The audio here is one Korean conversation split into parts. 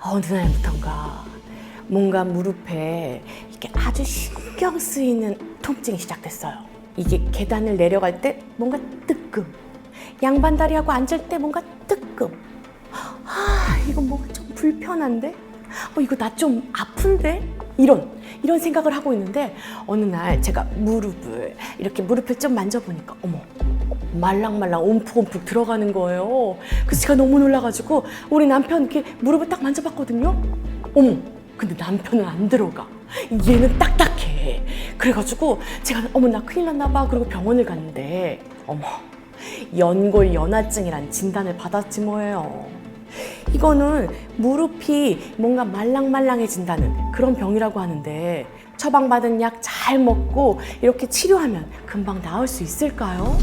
어느 날부턴가 뭔가 무릎에 이렇게 아주 신경 쓰이는 통증이 시작됐어요. 이게 계단을 내려갈 때 뭔가 뜨끔, 양반다리하고 앉을 때 뭔가 뜨끔. 이거 뭔가 좀 불편한데? 이거 나 좀 아픈데? 이런 생각을 하고 있는데 어느 날 제가 이렇게 무릎을 좀 만져보니까 어머, 말랑말랑 움푹움푹 들어가는 거예요. 그래서 제가 너무 놀라가지고 우리 남편 이렇게 무릎을 딱 만져봤거든요. 어머, 근데 남편은 안 들어가. 얘는 딱딱해. 그래가지고 제가 어머, 나 큰일 났나 봐. 그리고 병원을 갔는데 어머, 연골연화증이란 진단을 받았지 뭐예요. 이거는 무릎이 뭔가 말랑말랑해진다는 그런 병이라고 하는데 처방받은 약 잘 먹고 이렇게 치료하면 금방 나을 수 있을까요?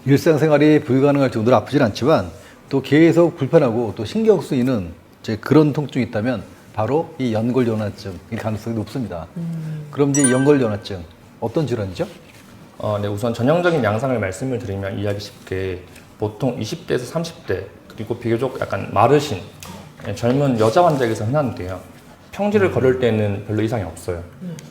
일상생활이 불가능할 정도로 아프진 않지만 또 계속 불편하고 또 신경 쓰이는 그런 통증이 있다면 바로 이 연골연화증일 가능성이 높습니다. 그럼 이제 연골연화증 어떤 질환이죠? 네, 우선 전형적인 양상을 말씀을 드리면 이해하기 쉽게 보통 20대에서 30대 그리고 비교적 약간 마르신 젊은 여자 환자에게서 흔한데요. 평지를 걸을 때는 별로 이상이 없어요.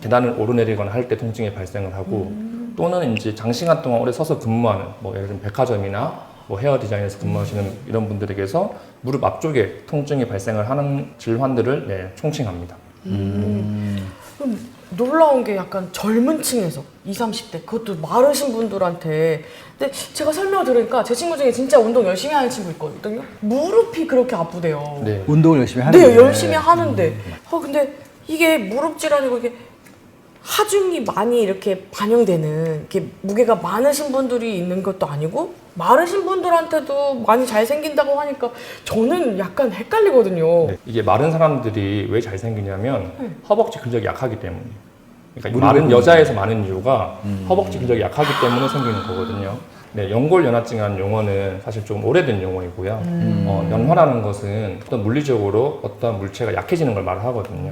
계단을 오르내리거나 할 때 통증이 발생을 하고 또는 이제 장시간 동안 오래 서서 근무하는 뭐 예를 들면 백화점이나 뭐 헤어 디자인에서 근무하시는 이런 분들에게서 무릎 앞쪽에 통증이 발생을 하는 질환들을 총칭합니다. 그럼 놀라운 게 약간 젊은 층에서 20, 30대 그것도 마르신 분들한테 근데 제가 설명을 들으니까 제 친구 중에 진짜 운동 열심히 하는 친구 있거든요. 무릎이 그렇게 아프대요. 네. 운동을 열심히 하는데. 네, 열심히 하는데 근데 이게 무릎 질환이고 이게 하중이 많이 이렇게 반영되는 이렇게 무게가 많으신 분들이 있는 것도 아니고 마르신 분들한테도 많이 잘 생긴다고 하니까 저는 약간 헷갈리거든요. 네, 이게 마른 사람들이 왜 잘생기냐면 허벅지 근력이 약하기 때문에. 그러니까 무릎이 마른 여자에서 많은 이유가 허벅지 근력이 약하기 때문에 생기는 거거든요. 네, 연골연화증이라는 용어는 사실 좀 오래된 용어이고요. 연화라는 것은 어떤 물리적으로 어떤 물체가 약해지는 걸 말을 하거든요.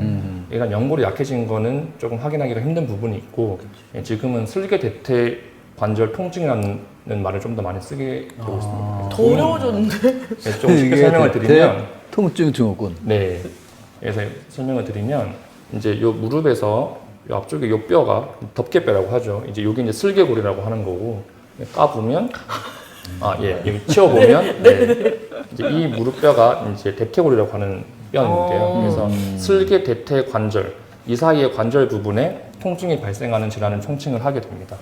이런 연골이 약해진 거는 조금 확인하기가 힘든 부분이 있고 지금은 슬개대퇴 관절 통증이라는 말을 좀 더 많이 쓰게 되고 있습니다. 더 어려워졌는데? 네, 좀 쉽게 설명을 드리면 통증 증후군. 네, 그래서 설명을 드리면 이제 요 무릎에서 요 앞쪽에 요 뼈가 덮개뼈라고 하죠. 이제 요게 이제 슬개골이라고 하는 거고 까보면 여기 치워보면 이제 이 무릎뼈가 이제 대퇴골이라고 하는 뼈인데요. 그래서 슬개 대퇴 관절 이 사이의 관절 부분에 통증이 발생하는 질환을 총칭을 하게 됩니다.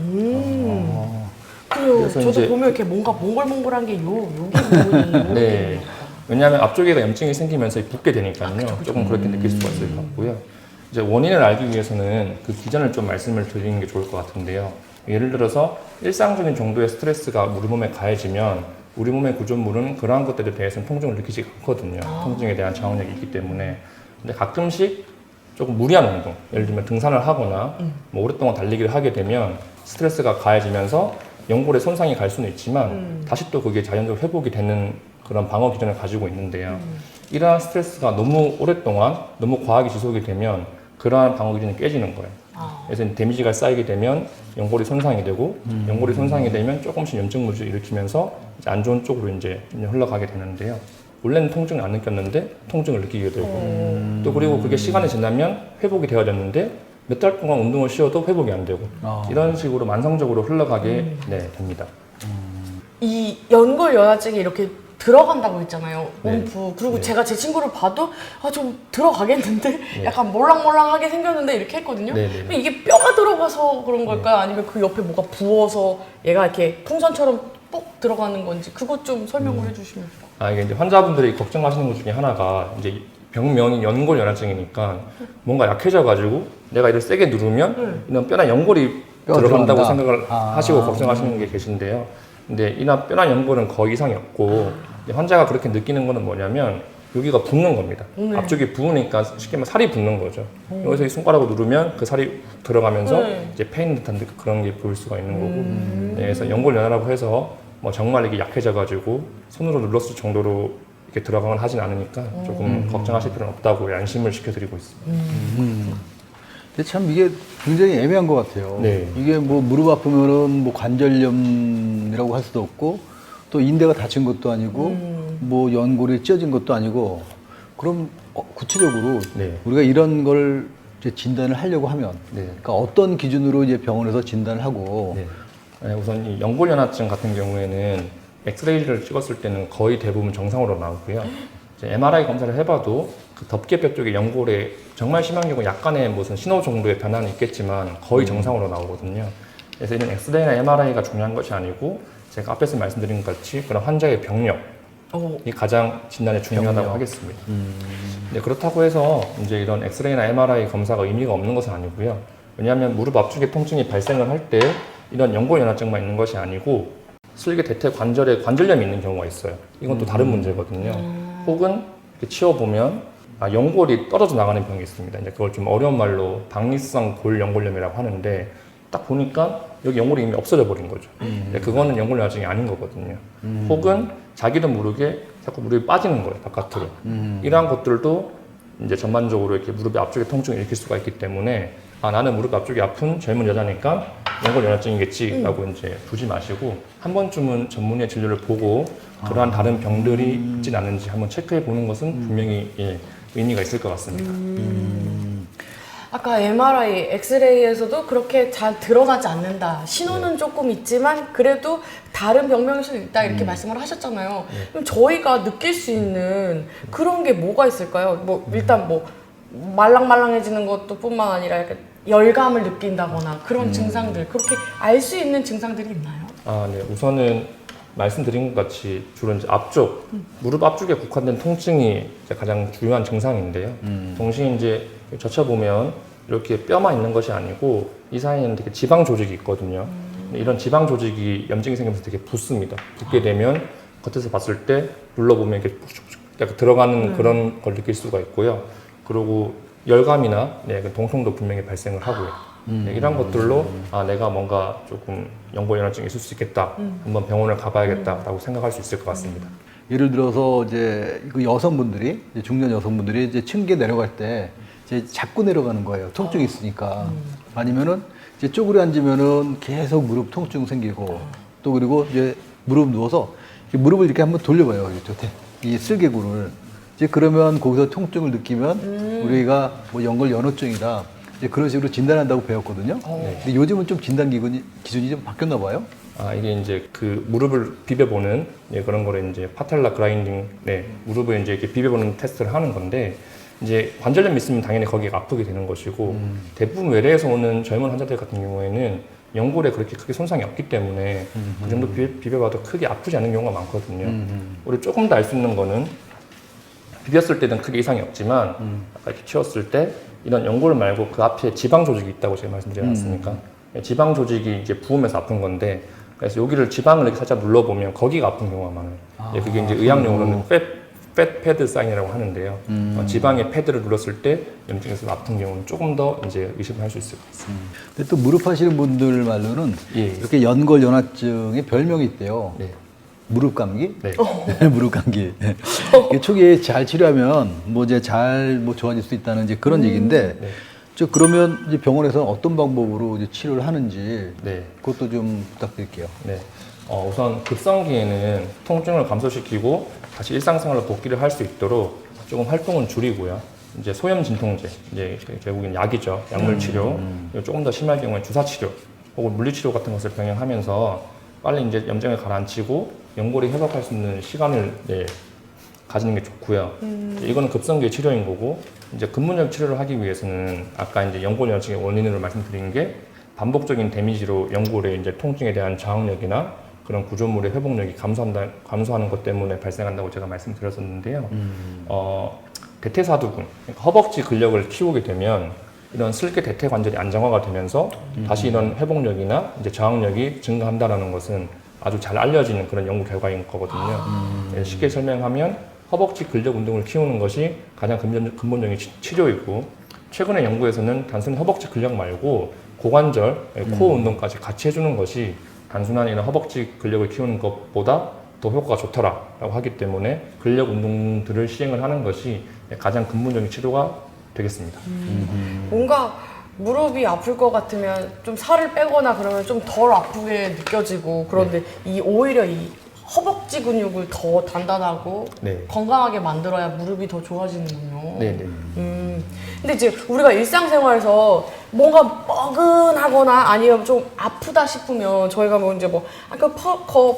그래요. 저도 이제 보면 이렇게 뭔가 몽글몽글한 게 여기 부분이 네. 왜냐하면 앞쪽에가 염증이 생기면서 붓게 되니까요. 조금 그렇게 느낄 수가 있을 것 같고요. 이제 원인을 알기 위해서는 그 기전을 좀 말씀을 드리는 게 좋을 것 같은데요. 예를 들어서 일상적인 정도의 스트레스가 우리 몸에 가해지면 우리 몸의 구조물은 그러한 것들에 대해서는 통증을 느끼지 않거든요. 통증에 대한 자원력이 있기 때문에. 근데 가끔씩 조금 무리한 운동, 예를 들면 등산을 하거나 뭐 오랫동안 달리기를 하게 되면 스트레스가 가해지면서 연골에 손상이 갈 수는 있지만 다시 또 그게 자연적으로 회복이 되는 그런 방어 기전을 가지고 있는데요. 이러한 스트레스가 너무 오랫동안 너무 과하게 지속이 되면 그러한 방어 기전이 깨지는 거예요. 그래서 데미지가 쌓이게 되면 연골이 손상이 되고 연골이 손상이 되면 조금씩 염증 물질을 일으키면서 이제 안 좋은 쪽으로 이제 흘러가게 되는데요. 원래는 통증을 안 느꼈는데 통증을 느끼게 되고 또 그리고 그게 시간이 지나면 회복이 되어졌는데 몇 달 동안 운동을 쉬어도 회복이 안 되고 이런 식으로 만성적으로 흘러가게 됩니다. 이 연골연화증이 이렇게 들어간다고 했잖아요. 네. 움푹. 그리고 네. 제가 제 친구를 봐도 좀 들어가겠는데? 약간 몰랑몰랑하게 생겼는데 이렇게 했거든요. 네, 네. 근데 이게 뼈가 들어가서 그런 걸까요? 아니면 그 옆에 뭐가 부어서 얘가 이렇게 풍선처럼 뽁 들어가는 건지 그것 좀 설명을 해주시면. 이게 이제 환자분들이 걱정하시는 것 중에 하나가 이제 병명이 연골연화증이니까 뭔가 약해져가지고 내가 이를 세게 누르면 이런 뼈나 연골이 들어간다고 들어간다. 생각을 하시고 걱정하시는 게 계신데요. 근데 이나 뼈나 연골은 거의 이상이 없고 환자가 그렇게 느끼는 거는 뭐냐면 여기가 붓는 겁니다. 앞쪽이 부으니까 쉽게 말하면 살이 붓는 거죠. 여기서 이 손가락으로 누르면 그 살이 들어가면서 이제 패인 듯한 그런 게 보일 수가 있는 거고. 그래서 연골연화라고 해서 뭐 정말 이게 약해져가지고 손으로 눌렀을 정도로 이렇게 들어가건 하진 않으니까 조금 걱정하실 필요는 없다고 안심을 시켜드리고 있습니다. 근데 참 이게 굉장히 애매한 것 같아요. 네. 이게 뭐 무릎 아프면은 뭐 관절염이라고 할 수도 없고 또 인대가 다친 것도 아니고 뭐 연골이 찢어진 것도 아니고 그럼 구체적으로 네. 우리가 이런 걸 이제 진단을 하려고 하면 네. 그러니까 어떤 기준으로 이제 병원에서 진단을 하고 네. 네, 우선 이 연골연화증 같은 경우에는 엑스레이를 찍었을 때는 거의 대부분 정상으로 나오고요. 이제 MRI 검사를 해봐도 그 덮개뼈 쪽에 연골에 정말 심한 경우 약간의 무슨 신호 정도의 변화는 있겠지만 거의 정상으로 나오거든요. 그래서 이런 엑스레이나 MRI가 중요한 것이 아니고 제가 앞에서 말씀드린 것 같이 그런 환자의 병력이 가장 진단에 중요하다고 병력. 하겠습니다. 네, 그렇다고 해서 이제 이런 엑스레이나 MRI 검사가 의미가 없는 것은 아니고요. 왜냐하면 무릎 압축의 통증이 발생을 할 때 이런 연골연화증만 있는 것이 아니고 슬개 대퇴 관절에 관절염이 있는 경우가 있어요. 이건 또 다른 문제거든요. 혹은 이렇게 치워보면 연골이 떨어져 나가는 병이 있습니다. 이제 그걸 좀 어려운 말로 박리성 골 연골염이라고 하는데 딱 보니까 여기 연골이 이미 없어져 버린 거죠. 근데 그거는 연골연화증이 아닌 거거든요. 혹은 자기도 모르게 자꾸 무릎이 빠지는 거예요, 바깥으로. 이러한 것들도 이제 전반적으로 이렇게 무릎의 앞쪽에 통증을 일으킬 수가 있기 때문에 나는 무릎 앞쪽이 아픈 젊은 여자니까 연골연화증이겠지라고 이제 두지 마시고 한 번쯤은 전문의 진료를 보고 그러한 다른 병들이 있진 않은지 한번 체크해 보는 것은 분명히 의미가 있을 것 같습니다. 아까 MRI, 엑스레이에서도 그렇게 잘 드러나지 않는다. 신호는 조금 있지만 그래도 다른 병명일 수도 있다 이렇게 말씀을 하셨잖아요. 그럼 저희가 느낄 수 있는 그런 게 뭐가 있을까요? 뭐 일단 뭐 말랑말랑해지는 것도 뿐만 아니라 약간 열감을 느낀다거나 그런 증상들, 그렇게 알 수 있는 증상들이 있나요? 네. 우선은 말씀드린 것 같이 주로 이제 앞쪽, 무릎 앞쪽에 국한된 통증이 이제 가장 중요한 증상인데요. 동시에 이제 젖혀보면 이렇게 뼈만 있는 것이 아니고 이 사이에는 되게 지방 조직이 있거든요. 이런 지방 조직이 염증이 생기면서 되게 붓습니다. 붓게 되면 겉에서 봤을 때 눌러보면 이렇게 푹푹 약간 들어가는 그런 걸 느낄 수가 있고요. 그리고 열감이나 그 동통도 분명히 발생을 하고요. 이런 것들로 내가 뭔가 조금 연골연화증이 있을 수 있겠다. 한번 병원을 가봐야겠다라고 생각할 수 있을 것 같습니다. 예를 들어서 이제 그 여성분들이 이제 중년 여성분들이 이제 층계 내려갈 때 이제 자꾸 내려가는 거예요. 통증이 있으니까. 아니면은 이제 쪼그려 앉으면은 계속 무릎 통증 생기고 또 그리고 이제 무릎 누워서 무릎을 이렇게 한번 돌려봐요. 이 슬개구를. 이제 그러면 거기서 통증을 느끼면 우리가 뭐 연골연화증이다. 이제 그런 식으로 진단한다고 배웠거든요. 근데 요즘은 좀 진단 기준이 좀 바뀌었나 봐요. 이게 이제 그 무릎을 비벼보는 그런 거를 이제 파텔라 그라인딩, 무릎을 이제 이렇게 비벼보는 테스트를 하는 건데 이제 관절염이 있으면 당연히 거기가 아프게 되는 것이고 대부분 외래에서 오는 젊은 환자들 같은 경우에는 연골에 그렇게 크게 손상이 없기 때문에 그 정도 비벼봐도 크게 아프지 않은 경우가 많거든요. 우리 조금 더 알 수 있는 거는 비볐을 때는 크게 이상이 없지만 아까 이렇게 치웠을 때 이런 연골 말고 그 앞에 지방 조직이 있다고 제가 말씀드리지 않았습니까? 지방 조직이 이제 부으면서 아픈 건데 그래서 여기를 지방을 이렇게 살짝 눌러보면 거기가 아픈 경우가 많아요. 그게 이제 의학용어로는 팻 패드 사인이라고 하는데요. 지방의 패드를 눌렀을 때 염증에서 아픈 경우는 조금 더 이제 의심을 할 수 있을 것 같습니다. 근데 또 무릎 하시는 분들 말로는 예. 이렇게 연골연화증의 별명이 있대요. 네. 무릎 감기? 네. 무릎 감기. 이게 초기에 잘 치료하면 뭐 이제 잘 뭐 좋아질 수 있다는 이제 그런 얘기인데, 네. 그러면 이제 병원에서 어떤 방법으로 이제 치료를 하는지 네. 그것도 좀 부탁드릴게요. 네. 우선 급성기에는 통증을 감소시키고 다시 일상생활로 복귀를 할 수 있도록 조금 활동은 줄이고요. 이제 소염 진통제, 이제 결국엔 약이죠. 약물 치료. 그리고 조금 더 심할 경우에 주사 치료 혹은 물리 치료 같은 것을 병행하면서 빨리 이제 염증을 가라앉히고 연골이 회복할 수 있는 시간을 가지는 게 좋고요. 이거는 급성기의 치료인 거고 이제 근본적 치료를 하기 위해서는 아까 이제 연골연화증의 원인으로 말씀드린 게 반복적인 데미지로 연골의 이제 통증에 대한 저항력이나 그런 구조물의 회복력이 감소하는 것 때문에 발생한다고 제가 말씀드렸었는데요. 대퇴사두근, 그러니까 허벅지 근력을 키우게 되면 이런 슬개 대퇴 관절이 안정화가 되면서 다시 이런 회복력이나 이제 저항력이 증가한다는 것은 아주 잘 알려지는 그런 연구 결과인 거거든요. 쉽게 설명하면 허벅지 근력 운동을 키우는 것이 가장 근본적인 치료이고 최근의 연구에서는 단순히 허벅지 근력 말고 고관절, 코어 운동까지 같이 해주는 것이 단순한 이런 허벅지 근력을 키우는 것보다 더 효과가 좋더라라고 하기 때문에 근력 운동들을 시행을 하는 것이 가장 근본적인 치료가 되겠습니다. 뭔가 무릎이 아플 것 같으면 좀 살을 빼거나 그러면 좀 덜 아프게 느껴지고 그런데 오히려 이 허벅지 근육을 더 단단하고 네. 건강하게 만들어야 무릎이 더 좋아지는군요. 네네. 근데 이제 우리가 일상생활에서 뭔가 뻐근하거나 아니면 좀 아프다 싶으면 저희가 뭐 이제 뭐 아까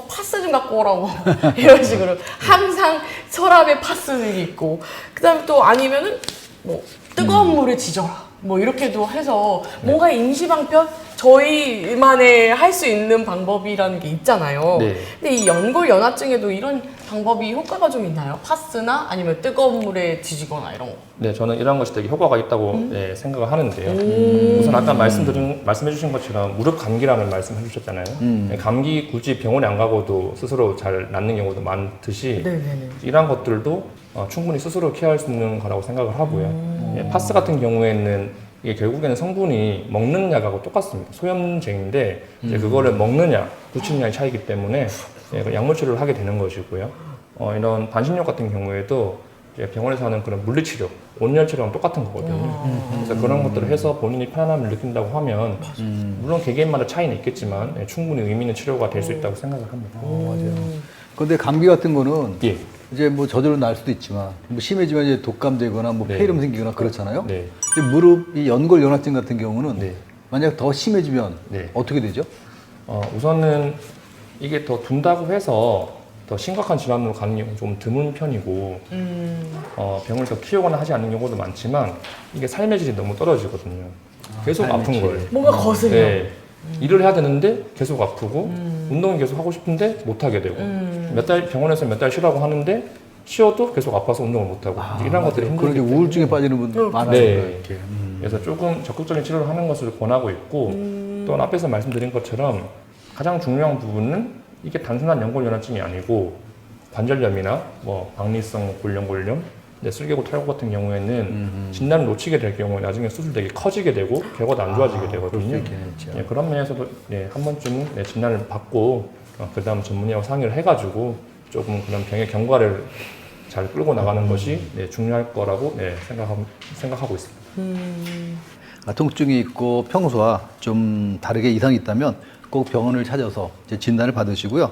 파스 좀 갖고 오라고 이런 식으로 항상 서랍에 파스들이 있고 그다음에 또 아니면은 뭐 뜨거운 물에 지져라 뭐 이렇게도 해서 뭔가 임시방편 저희만의 할 수 있는 방법이라는 게 있잖아요. 네. 근데 이 연골연화증에도 이런 방법이 효과가 좀 있나요? 파스나 아니면 뜨거운 물에 지지거나 이런 거. 네, 저는 이런 것이 되게 효과가 있다고 네, 생각을 하는데요. 우선 아까 말씀해주신 것처럼 무릎 감기라는 말씀해주셨잖아요. 네, 감기 굳이 병원에 안 가고도 스스로 잘 낫는 경우도 많듯이 네네네. 이러한 것들도 충분히 스스로 케어할 수 있는 거라고 생각을 하고요. 예, 파스 같은 경우에는 이게 결국에는 성분이 먹는 약하고 똑같습니다. 소염제인데 이제 그거를 먹느냐, 붙이느냐의 차이기 때문에 예, 약물 치료를 하게 되는 것이고요. 이런 반신욕 같은 경우에도 이제 병원에서 하는 그런 물리치료, 온열치료랑 똑같은 거거든요. 그래서 그런 것들을 해서 본인이 편안함을 느낀다고 하면 물론 개개인마다 차이는 있겠지만 예, 충분히 의미 있는 치료가 될 수 있다고 생각을 합니다. 맞아요. 근데 감기 같은 거는 예. 이제 뭐 저절로 날 수도 있지만 뭐 심해지면 이제 독감되거나 뭐 네. 폐렴 생기거나 그렇잖아요. 네. 이제 무릎 이 연골연화증 같은 경우는 네. 만약 더 심해지면 네. 어떻게 되죠? 우선은 이게 더 둔다고 해서 더 심각한 질환으로 가는 경우는 좀 드문 편이고 병을 더 키우거나 하지 않는 경우도 많지만 이게 삶의 질이 너무 떨어지거든요. 계속 삶의 아픈 질. 거예요. 뭔가 거슬려. 네. 일을 해야 되는데 계속 아프고 운동을 계속 하고 싶은데 못 하게 되고 몇 달 병원에서 몇 달 쉬라고 하는데 쉬어도 계속 아파서 운동을 못 하고 이런 것들이 그런 힘들기 이제 때문에 우울증에 빠지는 분들 많아요. 네. 이렇게. 그래서 조금 적극적인 치료를 하는 것을 권하고 있고 또 앞에서 말씀드린 것처럼 가장 중요한 부분은 이게 단순한 연골연화증이 아니고 관절염이나 뭐 박리성 골연골염, 슬개골 탈구 같은 경우에는 진단을 놓치게 될 경우에 나중에 수술되기 커지게 되고 결과도 안 좋아지게 되거든요. 있겠네요. 예, 그런 면에서도 한 번쯤 진단을 받고 그다음 전문의하고 상의를 해가지고 조금 그런 병의 경과를 잘 끌고 나가는 것이 중요할 거라고 생각하고 있습니다. 통증이 있고 평소와 좀 다르게 이상이 있다면 꼭 병원을 찾아서 이제 진단을 받으시고요.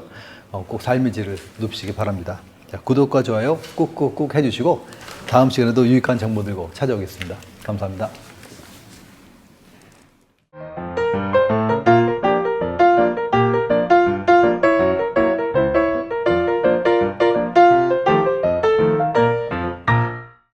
꼭 삶의 질을 높이시기 바랍니다. 자, 구독과 좋아요 꾹꾹꾹 해주시고 다음 시간에도 유익한 정보 들고 찾아오겠습니다. 감사합니다.